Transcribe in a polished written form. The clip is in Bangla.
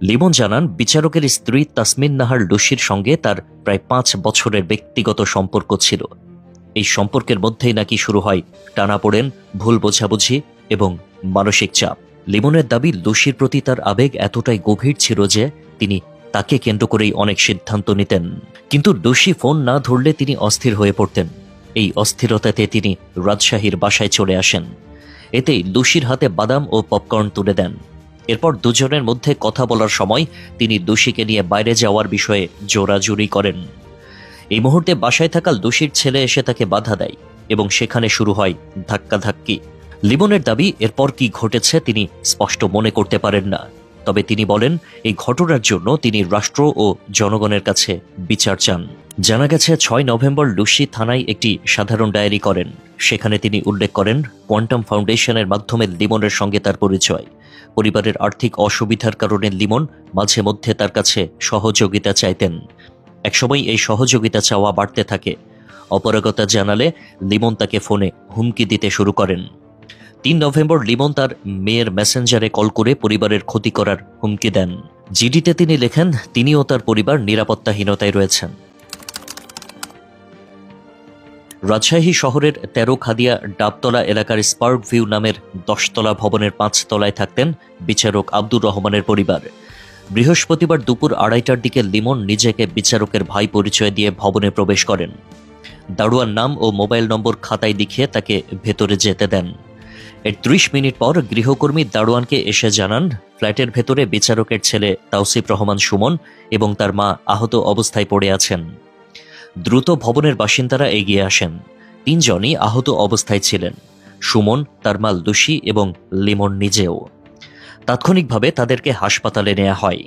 লিমন জানান, বিচারকের স্ত্রী তাসমিন নাহার লুসির সঙ্গে তার প্রায় 5 বছরের ব্যক্তিগত সম্পর্ক ছিল। এই সম্পর্কের মধ্যেই নাকি শুরু হয় টানাপোড়েন, ভুল বোঝাবুঝি এবং মানসিক চাপ। লিমনের দাবি, লুসির প্রতি তার আবেগ এতটাই গভীর ছিল যে তিনি তাকে কেন্দ্র করেই অনেক সিদ্ধান্ত নিতেন। কিন্তু লুসি ফোন না ধরলে তিনি অস্থির হয়ে পড়তেন। এই অস্থিরতাতে তিনি রাজশাহীর বাসায় চলে আসেন। এতেই লুসির হাতে বাদাম ও পপকর্ন তুলে দেন। এরপর দুজনের মধ্যে কথা বলার সময় তিনি লুসিকে নিয়ে বাইরে যাওয়ার বিষয়ে জোরাজুরি করেন। এই মুহূর্তে বাসায় থাকা লুসির ছেলে এসে তাকে বাধা দেয় এবং সেখানে শুরু হয় ধাক্কাধাক্কি। লিমনের দাবি, এরপর কি ঘটেছে তিনি স্পষ্ট মনে করতে পারেন না। তবে তিনি বলেন, এই ঘটনার জন্য তিনি রাষ্ট্র ও জনগণের কাছে বিচার চান। জানা গেছে 6 নভেম্বর লুসি থানায় একটি সাধারণ ডায়েরি করেন। সেখানে তিনি উল্লেখ করেন, কোয়ান্টাম ফাউন্ডেশনের মাধ্যমে লিমনের সঙ্গে তার পরিচয়। পরিবারের আর্থিক অসুবিধার কারণে লিমন মাঝে মধ্যে তার কাছে সহযোগিতা চাইতেন। একসময় এই সহযোগিতা চাওয়া বাড়তে থাকে। অপারগতা জানালে লিমন তাকে ফোনে হুমকি দিতে শুরু করেন। 3 নভেম্বর লিমন তার মেয়ের মেসেঞ্জারে কল করে পরিবারের ক্ষতি করার হুমকি দেন। জিডিতে তিনি লেখেন, তিনি ও তার পরিবার নিরাপত্তাহীনতায় রয়েছেন। রাজশাহী শহরের 13 খাদিয়া ডাবতলা এলাকার স্পার্ক ভিউ নামের 10 তলা ভবনের 5 তলায় থাকতেন বিচারক আব্দুর রহমানের পরিবার। বৃহস্পতিবার দুপুর 2:30টার দিকে লিমন নিজেকে বিচারকের ভাই পরিচয় দিয়ে ভবনে প্রবেশ করেন। দারোয়ান নাম ও মোবাইল নম্বর খাতায় লিখে তাকে ভেতরে যেতে দেন। এর 30 মিনিট পর গৃহকর্মী দারোয়ানকে এসে জানান, ফ্ল্যাটের ভেতরে বিচারকের ছেলে তাওসিফ রহমান সুমন এবং তার মা আহত অবস্থায় পড়ে আছেন। দ্রুত ভবনের বাসিন্দারা এগিয়ে আসেন। 3 জনই আহত অবস্থায় ছিলেন, সুমন, তার মা লুসি এবং লিমন নিজেও। তাৎক্ষণিকভাবে তাদেরকে হাসপাতালে নেওয়া হয়।